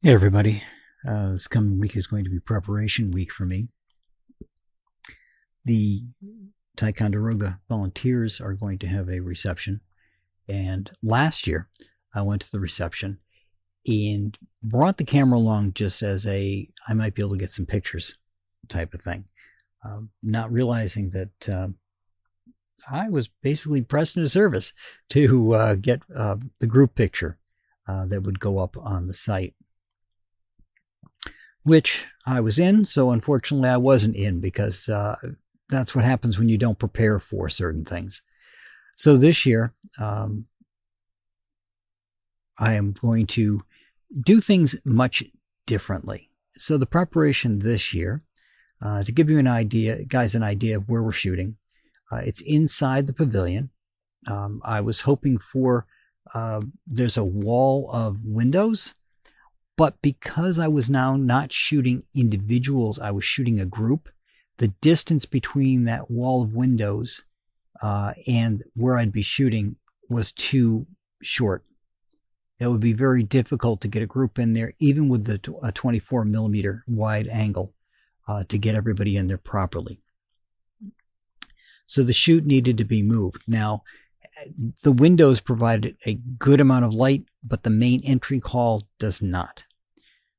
Hey everybody, this coming week is going to be preparation week for me. The Ticonderoga Volunteers are going to have a reception, and last year I went to the reception and brought the camera along just as I might be able to get some pictures type of thing, not realizing that I was basically pressed into service to get the group picture that would go up on the site, which I was in. So unfortunately, I wasn't in because that's what happens when you don't prepare for certain things. So this year, I am going to do things much differently. So the preparation this year, to give you an idea, guys, an idea of where we're shooting, it's inside the pavilion. I was hoping for, there's a wall of windows. But because I was now not shooting individuals, I was shooting a group, the distance between that wall of windows and where I'd be shooting was too short. It would be very difficult to get a group in there, even with a 24 millimeter wide angle, to get everybody in there properly. So the shoot needed to be moved. Now, the windows provided a good amount of light, but the main entry hall does not.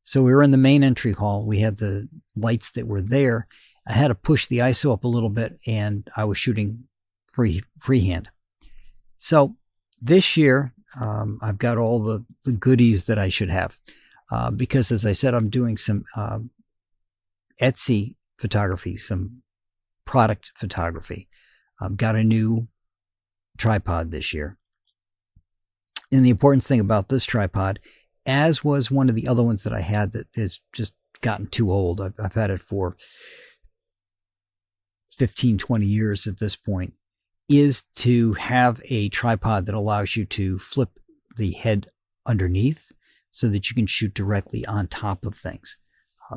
So we were in the main entry hall. We had the lights that were there. I had to push the ISO up a little bit, and I was shooting freehand. So this year, I've got all the goodies that I should have, because, as I said, I'm doing some Etsy photography, some product photography. I've got a new tripod this year. And the important thing about this tripod, as was one of the other ones that I had that has just gotten too old, I've had it for 15, 20 years at this point, is to have a tripod that allows you to flip the head underneath so that you can shoot directly on top of things.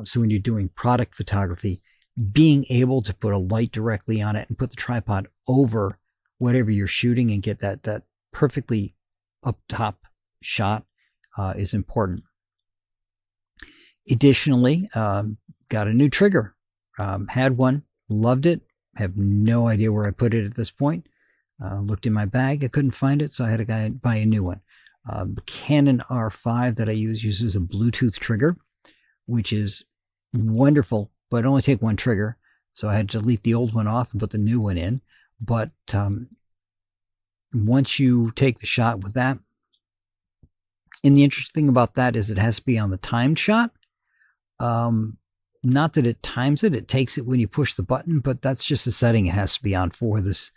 So when you're doing product photography, being able to put a light directly on it and put the tripod over whatever you're shooting and get that perfectly up top shot is important. Additionally, got a new trigger. Had one, loved it, have no idea where I put it at this point. Looked in my bag, I couldn't find it, so I had to buy a new one. Canon R5 that I uses a Bluetooth trigger, which is wonderful, but only take one trigger. So I had to delete the old one off and put the new one in. But once you take the shot with that, and the interesting thing about that is it has to be on the timed shot. Not that it times it, it takes it when you push the button, but that's just a setting it has to be on for this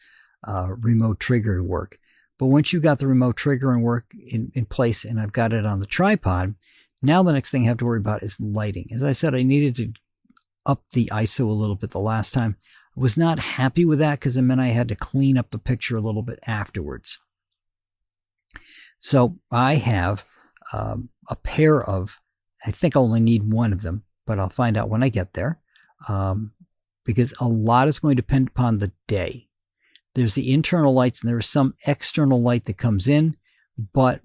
remote trigger to work. But once you've got the remote trigger and work in place, and I've got it on the tripod, now the next thing I have to worry about is lighting. As I said, I needed to up the ISO a little bit the last time. I was not happy with that because it meant I had to clean up the picture a little bit afterwards. So I have a pair of, I think I only need one of them, but I'll find out when I get there, because a lot is going to depend upon the day. There's the internal lights and there's some external light that comes in, but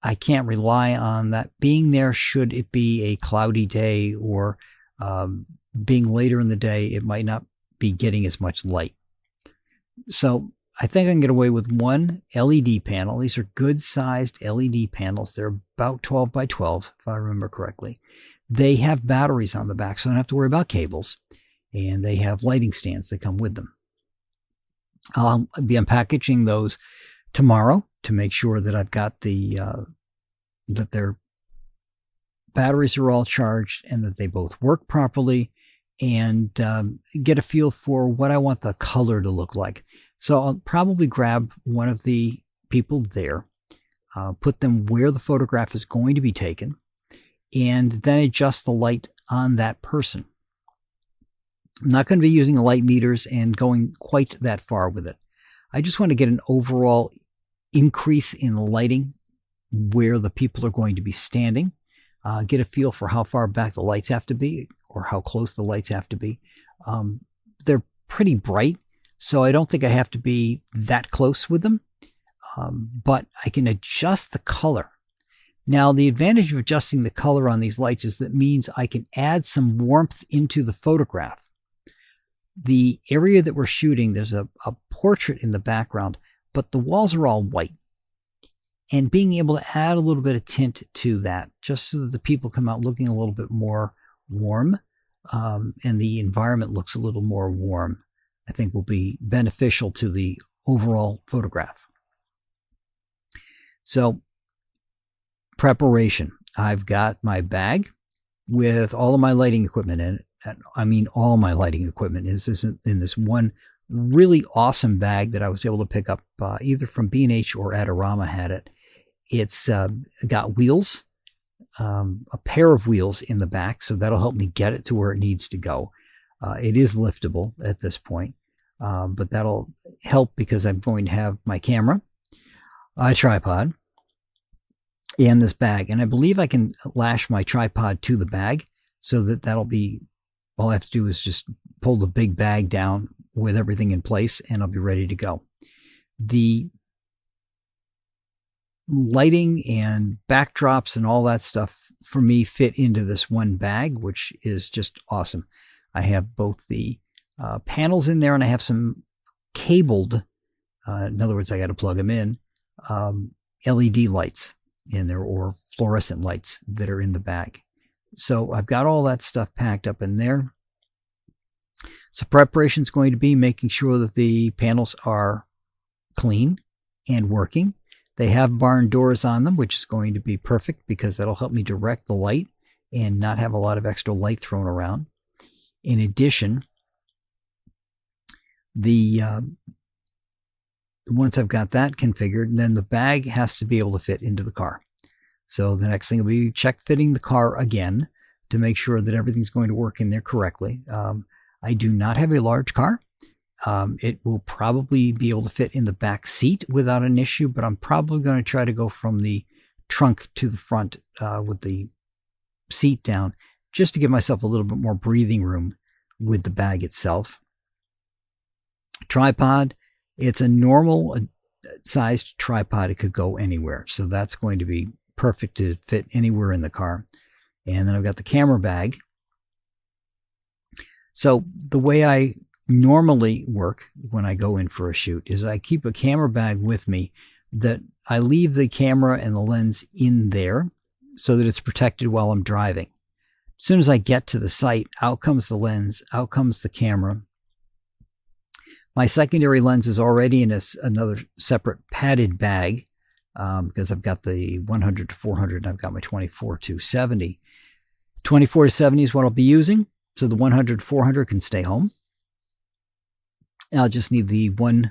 I can't rely on that being there should it be a cloudy day or being later in the day, it might not be getting as much light. So I think I can get away with one LED panel. These are good sized LED panels. They're about 12 by 12, if I remember correctly. They have batteries on the back, so I don't have to worry about cables. And they have lighting stands that come with them. I'll be unpackaging those tomorrow to make sure that I've got that their batteries are all charged and that they both work properly, and get a feel for what I want the color to look like. So I'll probably grab one of the people there, put them where the photograph is going to be taken, and then adjust the light on that person. I'm not going to be using the light meters and going quite that far with it. I just want to get an overall increase in the lighting where the people are going to be standing, get a feel for how far back the lights have to be or how close the lights have to be. They're pretty bright, so I don't think I have to be that close with them, but I can adjust the color. Now, the advantage of adjusting the color on these lights is that means I can add some warmth into the photograph. The area that we're shooting, there's a portrait in the background, but the walls are all white. And being able to add a little bit of tint to that, just so that the people come out looking a little bit more warm, and the environment looks a little more warm, I think will be beneficial to the overall photograph. So, preparation. I've got my bag with all of my lighting equipment in it. I mean, all my lighting equipment is in this one really awesome bag that I was able to pick up either from B&H or Adorama had it. It's got wheels, a pair of wheels in the back, so that'll help me get it to where it needs to go. It is liftable at this point, but that'll help because I'm going to have my camera, a tripod, and this bag. And I believe I can lash my tripod to the bag so that that'll be, all I have to do is just pull the big bag down with everything in place and I'll be ready to go. The lighting and backdrops and all that stuff for me fit into this one bag, which is just awesome. I have both the panels in there and I have some cabled, in other words, I got to plug them in, LED lights in there or fluorescent lights that are in the bag. So I've got all that stuff packed up in there. So preparation is going to be making sure that the panels are clean and working. They have barn doors on them, which is going to be perfect because that'll help me direct the light and not have a lot of extra light thrown around. In addition, once I've got that configured, then the bag has to be able to fit into the car. So the next thing will be check fitting the car again to make sure that everything's going to work in there correctly. I do not have a large car. It will probably be able to fit in the back seat without an issue, but I'm probably going to try to go from the trunk to the front with the seat down just to give myself a little bit more breathing room with the bag itself. Tripod, it's a normal sized tripod. It could go anywhere. So that's going to be perfect to fit anywhere in the car. And then I've got the camera bag. So the way I normally work when I go in for a shoot is I keep a camera bag with me that I leave the camera and the lens in there so that it's protected while I'm driving. As soon as I get to the site, out comes the lens, out comes the camera. My secondary lens is already in another separate padded bag because I've got the 100 to 400 and I've got my 24 to 70. 24 to 70 is what I'll be using. So the 100 to 400 can stay home. I'll just need the one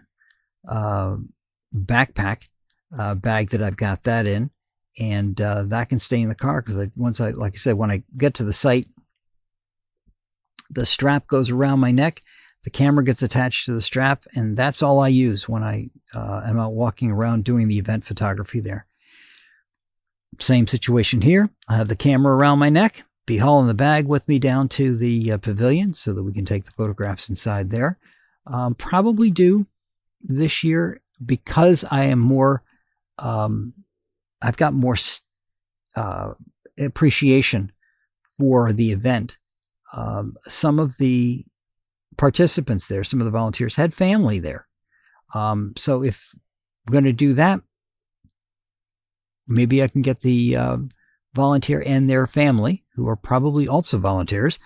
backpack bag that I've got that in, and that can stay in the car because like I said, when I get to the site, the strap goes around my neck, the camera gets attached to the strap, and that's all I use when I am out walking around doing the event photography there. Same situation here. I have the camera around my neck, be hauling the bag with me down to the pavilion so that we can take the photographs inside there. Probably do this year because I am more, I've got more appreciation for the event. Some of the participants there, some of the volunteers had family there. So if we're going to do that, maybe I can get the volunteer and their family, who are probably also volunteers,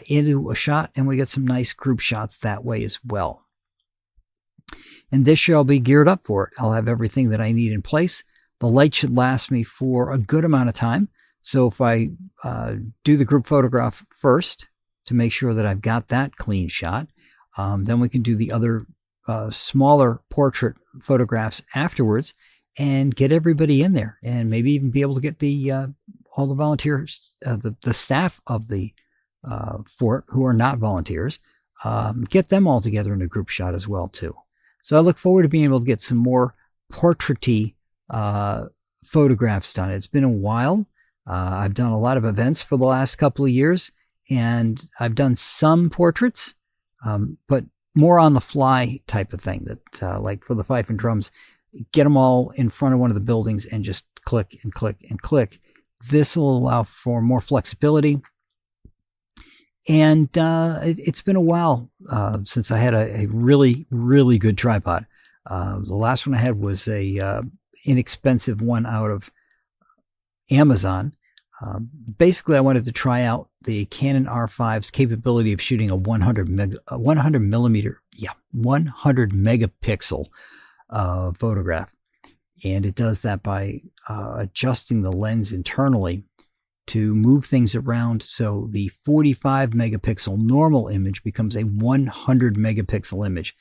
into a shot, and we get some nice group shots that way as well. And this year I'll be geared up for it. I'll have everything that I need in place. The light should last me for a good amount of time. So if I do the group photograph first to make sure that I've got that clean shot, then we can do the other smaller portrait photographs afterwards and get everybody in there, and maybe even be able to get the all the volunteers, the staff of the fort who are not volunteers, get them all together in a group shot as well too. So I look forward to being able to get some more portraity photographs done. It's been a while. I've done a lot of events for the last couple of years, and I've done some portraits, but more on the fly type of thing. That like for the Fife and Drums, get them all in front of one of the buildings and just click and click and click. This will allow for more flexibility. And it's been a while since I had a really, really good tripod. The last one I had was a inexpensive one out of Amazon. Basically, I wanted to try out the Canon R5's capability of shooting a 100 megapixel photograph. And it does that by adjusting the lens internally to move things around, so the 45 megapixel normal image becomes a 100 megapixel image,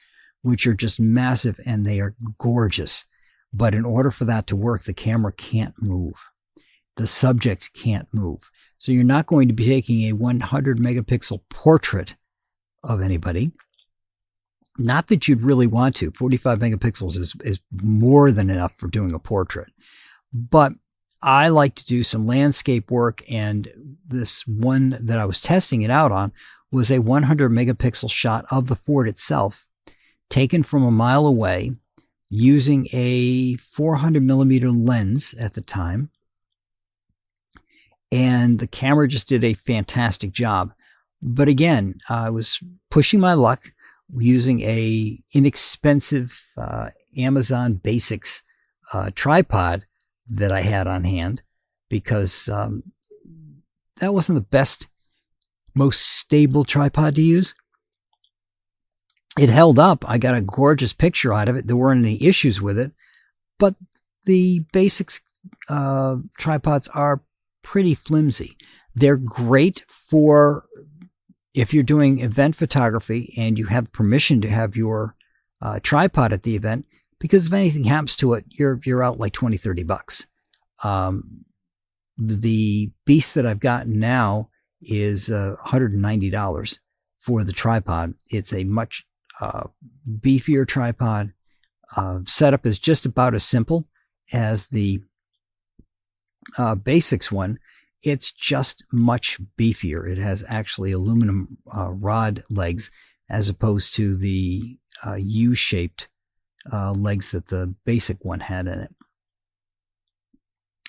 which are just massive and they are gorgeous. But in order for that to work, the camera can't move. The subject can't move. So you're not going to be taking a 100 megapixel portrait of anybody. Not that you'd really want to. 45 megapixels is more than enough for doing a portrait. But I like to do some landscape work, and this one that I was testing it out on was a 100 megapixel shot of the fort itself, taken from a mile away using a 400 millimeter lens at the time. And the camera just did a fantastic job. But again, I was pushing my luck using a inexpensive Amazon Basics tripod that I had on hand, because that wasn't the best, most stable tripod to use. It held up. I got a gorgeous picture out of it. There weren't any issues with it, but the Basics tripods are pretty flimsy. They're great for if you're doing event photography and you have permission to have your tripod at the event, because if anything happens to it, you're out like $20-30. The beast that I've gotten now is $190 for the tripod. It's a much beefier tripod. Setup is just about as simple as the Basics one. It's just much beefier. It has actually aluminum rod legs as opposed to the U-shaped legs that the basic one had in it.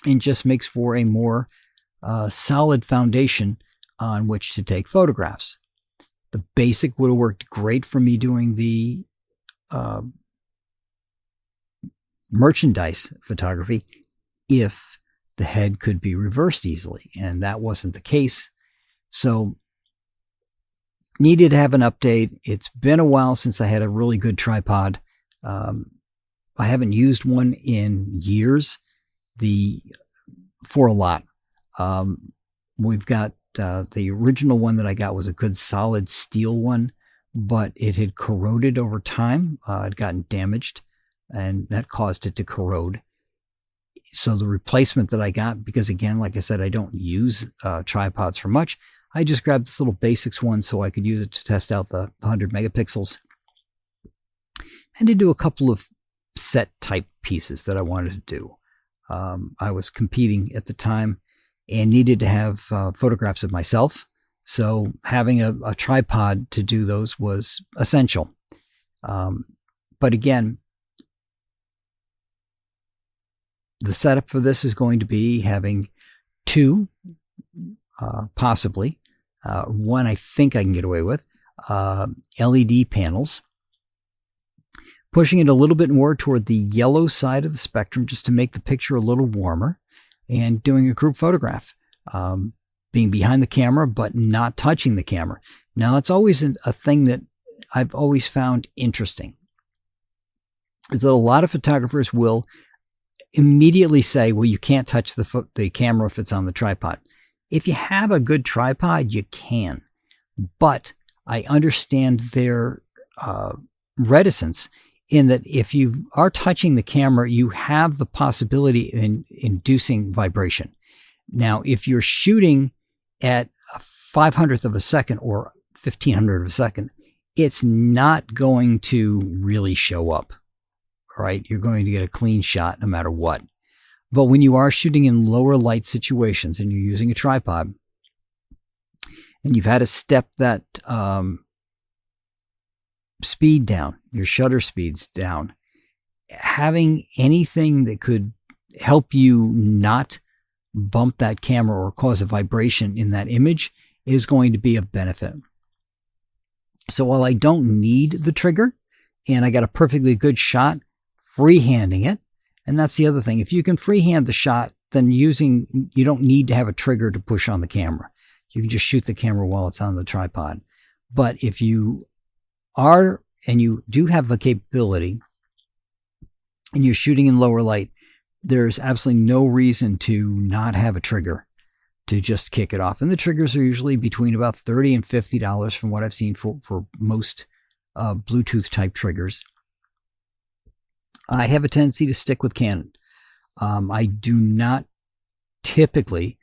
And just makes for a more solid foundation on which to take photographs. The Basic would have worked great for me doing the merchandise photography if the head could be reversed easily, and that wasn't the case. So needed to have an update. It's been a while since I had a really good tripod. I haven't used one in years. For a lot. We've got the original one that I got was a good solid steel one, but it had corroded over time. It had gotten damaged, and that caused it to corrode. So the replacement that I got, because again, like I said, I don't use tripods for much, I just grabbed this little Basics one so I could use it to test out the 100 megapixels and to do a couple of set type pieces that I wanted to do. I was competing at the time and needed to have photographs of myself. So having a tripod to do those was essential. But again, the setup for this is going to be having two, possibly, one I think I can get away with, LED panels, pushing it a little bit more toward the yellow side of the spectrum just to make the picture a little warmer, and doing a group photograph, being behind the camera but not touching the camera. Now, it's always a thing that I've always found interesting, is that a lot of photographers will immediately say, well, you can't touch the camera if it's on the tripod. If you have a good tripod, you can. But I understand their reticence in that if you are touching the camera, you have the possibility of inducing vibration. Now, if you're shooting at a 500th of a second or 1500th of a second, it's not going to really show up. Right? You're going to get a clean shot no matter what. But when you are shooting in lower light situations and you're using a tripod and you've had to step that speed down, your shutter speeds down, having anything that could help you not bump that camera or cause a vibration in that image is going to be a benefit. So while I don't need the trigger and I got a perfectly good shot freehanding it, and that's the other thing, if you can freehand the shot, then you don't need to have a trigger to push on the camera. You can just shoot the camera while it's on the tripod. But if you are, and you do have the capability, and you're shooting in lower light, there's absolutely no reason to not have a trigger to just kick it off. And the triggers are usually between about $30 and $50 from what I've seen for most Bluetooth type triggers. I have a tendency to stick with Canon. I do not typically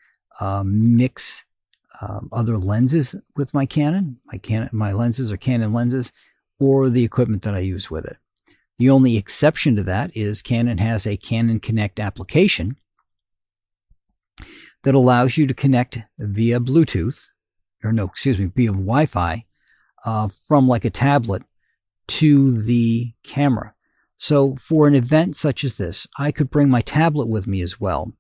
mix other lenses with my Canon. My lenses are Canon lenses, or the equipment that I use with it. The only exception to that is Canon has a Canon Connect application that allows you to connect via Bluetooth, via Wi-Fi from like a tablet to the camera. So for an event such as this, I could bring my tablet with me as well,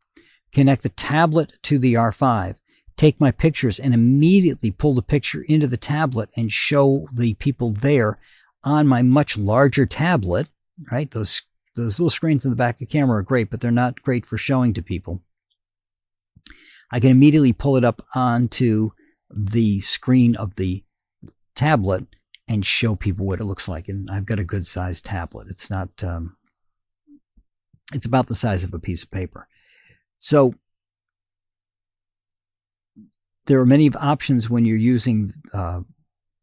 connect the tablet to the R5, take my pictures, and immediately pull the picture into the tablet and show the people there on my much larger tablet, right? Those little screens in the back of the camera are great, but they're not great for showing to people. I can immediately pull it up onto the screen of the tablet and show people what it looks like. And I've got a good sized tablet. It's not, it's about the size of a piece of paper. So there are many options when you're using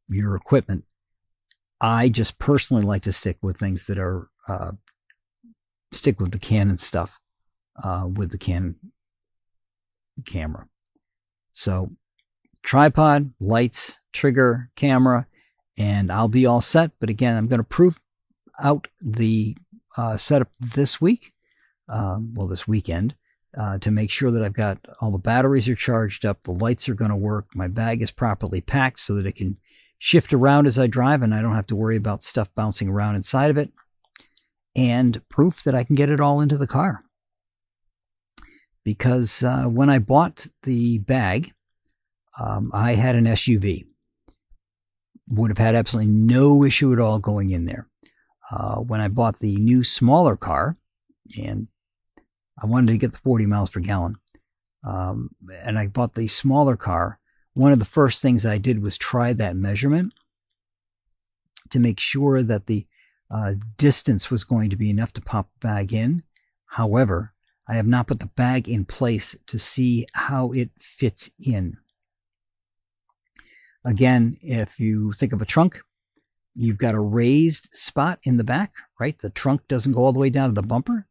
your equipment. I just personally like to stick with things that are, stick with the Canon stuff, with the Canon camera. So tripod, lights, trigger, camera, and I'll be all set. But again, I'm going to prove out the setup this week, this weekend, to make sure that I've got all the batteries are charged up, the lights are going to work, my bag is properly packed so that it can shift around as I drive and I don't have to worry about stuff bouncing around inside of it, and proof that I can get it all into the car. Because when I bought the bag, I had an SUV. Would have had absolutely no issue at all going in there. When I bought the new smaller car, and I wanted to get the 40 miles per gallon, and I bought the smaller car, one of the first things I did was try that measurement to make sure that the distance was going to be enough to pop the bag in. However, I have not put the bag in place to see how it fits in. Again, if you think of a trunk, you've got a raised spot in the back, right? The trunk doesn't go all the way down to the bumper.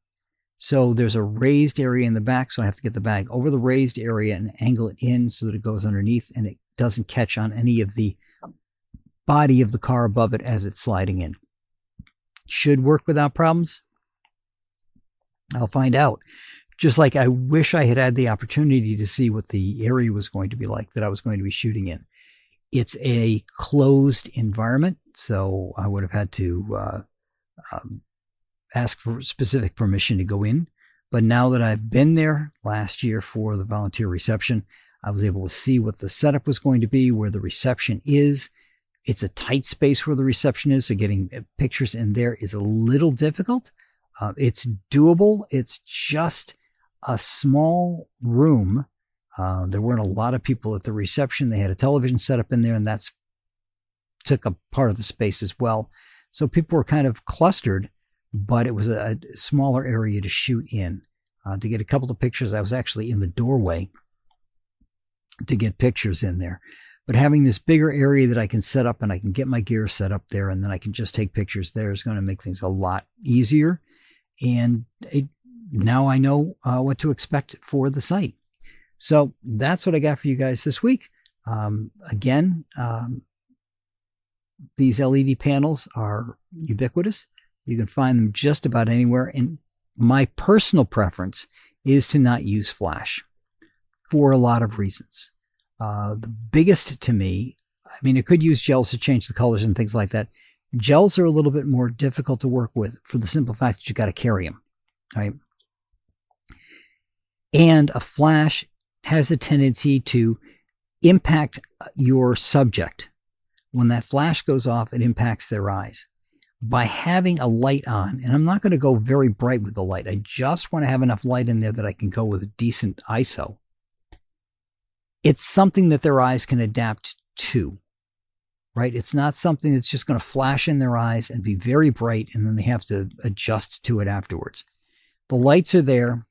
So there's a raised area in the back, so I have to get the bag over the raised area and angle it in so that it goes underneath and it doesn't catch on any of the body of the car above it as it's sliding in. Should work without problems. I'll find out. Just like I wish I had had the opportunity to see what the area was going to be like that I was going to be shooting in. It's a closed environment, so I would have had to ask for specific permission to go in. But now that I've been there last year for the volunteer reception, I was able to see what the setup was going to be, where the reception is. It's a tight space where the reception is, so getting pictures in there is a little difficult. It's doable. It's just a small room. There weren't a lot of people at the reception. They had a television set up in there, and that's took up part of the space as well. So people were kind of clustered, but it was a smaller area to shoot in. To get a couple of pictures, I was actually in the doorway to get pictures in there. But having this bigger area that I can set up and I can get my gear set up there and then I can just take pictures there is going to make things a lot easier. And now I know what to expect for the site. So that's what I got for you guys this week. Again, these LED panels are ubiquitous. You can find them just about anywhere. And my personal preference is to not use flash for a lot of reasons. The biggest to me, I mean, it could use gels to change the colors and things like that. Gels are a little bit more difficult to work with for the simple fact that you got to carry them, right? And a flash has a tendency to impact your subject. When that flash goes off, it impacts their eyes. By having a light on, and I'm not going to go very bright with the light, I just want to have enough light in there that I can go with a decent ISO. It's something that their eyes can adapt to, right? It's not something that's just going to flash in their eyes and be very bright, and then they have to adjust to it afterwards. The lights are there.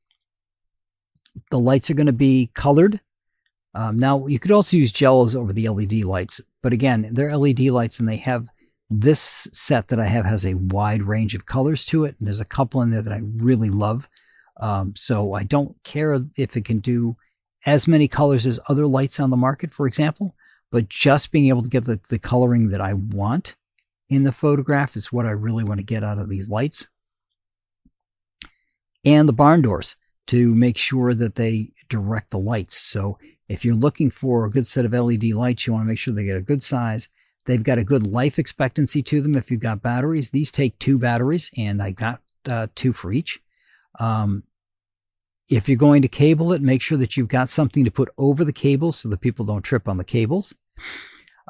The lights are going to be colored. Now, you could also use gels over the LED lights, but again, they're LED lights, and they have this set that I have has a wide range of colors to it, and there's a couple in there that I really love. So I don't care if it can do as many colors as other lights on the market, for example, but just being able to get the coloring that I want in the photograph is what I really want to get out of these lights. And the barn doors to make sure that they direct the lights. So if you're looking for a good set of LED lights, you want to make sure they get a good size. They've got a good life expectancy to them if you've got batteries. These take 2 batteries, and I got 2 for each. If you're going to cable it, make sure that you've got something to put over the cables so that people don't trip on the cables.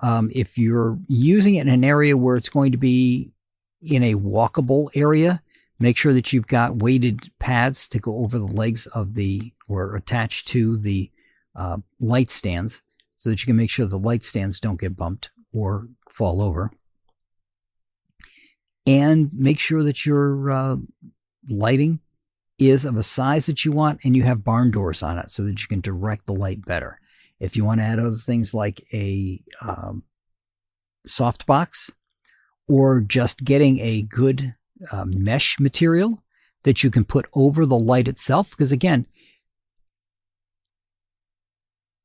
If you're using it in an area where it's going to be in a walkable area, make sure that you've got weighted pads to go over the legs of or attached to the light stands so that you can make sure the light stands don't get bumped or fall over. And make sure that your lighting is of a size that you want, and you have barn doors on it so that you can direct the light better. If you want to add other things like a softbox, or just getting a good mesh material that you can put over the light itself, because again,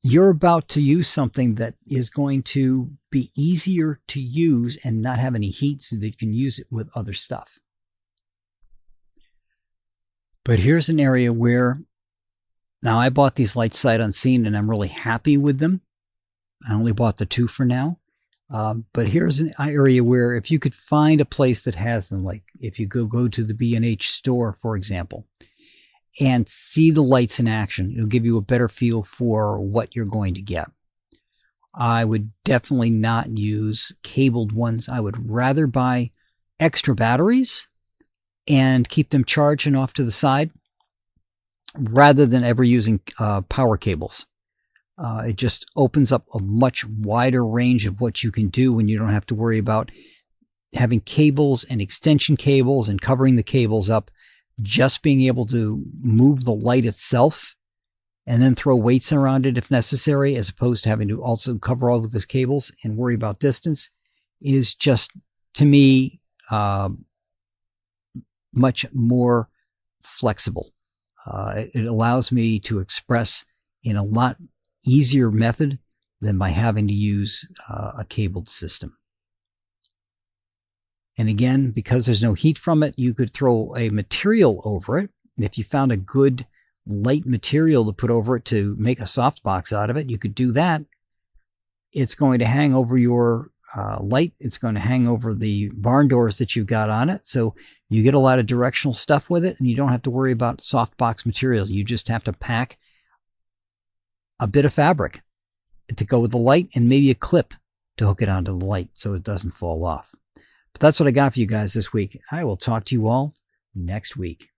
you're about to use something that is going to be easier to use and not have any heat so that you can use it with other stuff. But here's an area where, now I bought these lights sight unseen and I'm really happy with them. I only bought the 2 for now. But here's an area where if you could find a place that has them, like if you go to the B&H store, for example, and see the lights in action, it'll give you a better feel for what you're going to get. I would definitely not use cabled ones. I would rather buy extra batteries and keep them charged and off to the side rather than ever using power cables. It just opens up a much wider range of what you can do when you don't have to worry about having cables and extension cables and covering the cables up. Just being able to move the light itself and then throw weights around it if necessary, as opposed to having to also cover all of those cables and worry about distance, is just, to me, much more flexible. It allows me to express in a lot easier method than by having to use a cabled system. And again, because there's no heat from it, you could throw a material over it. And if you found a good light material to put over it to make a softbox out of it, you could do that. It's going to hang over your light. It's going to hang over the barn doors that you've got on it. So you get a lot of directional stuff with it, and you don't have to worry about softbox material. You just have to pack a bit of fabric to go with the light and maybe a clip to hook it onto the light so it doesn't fall off. But that's what I got for you guys this week. I will talk to you all next week.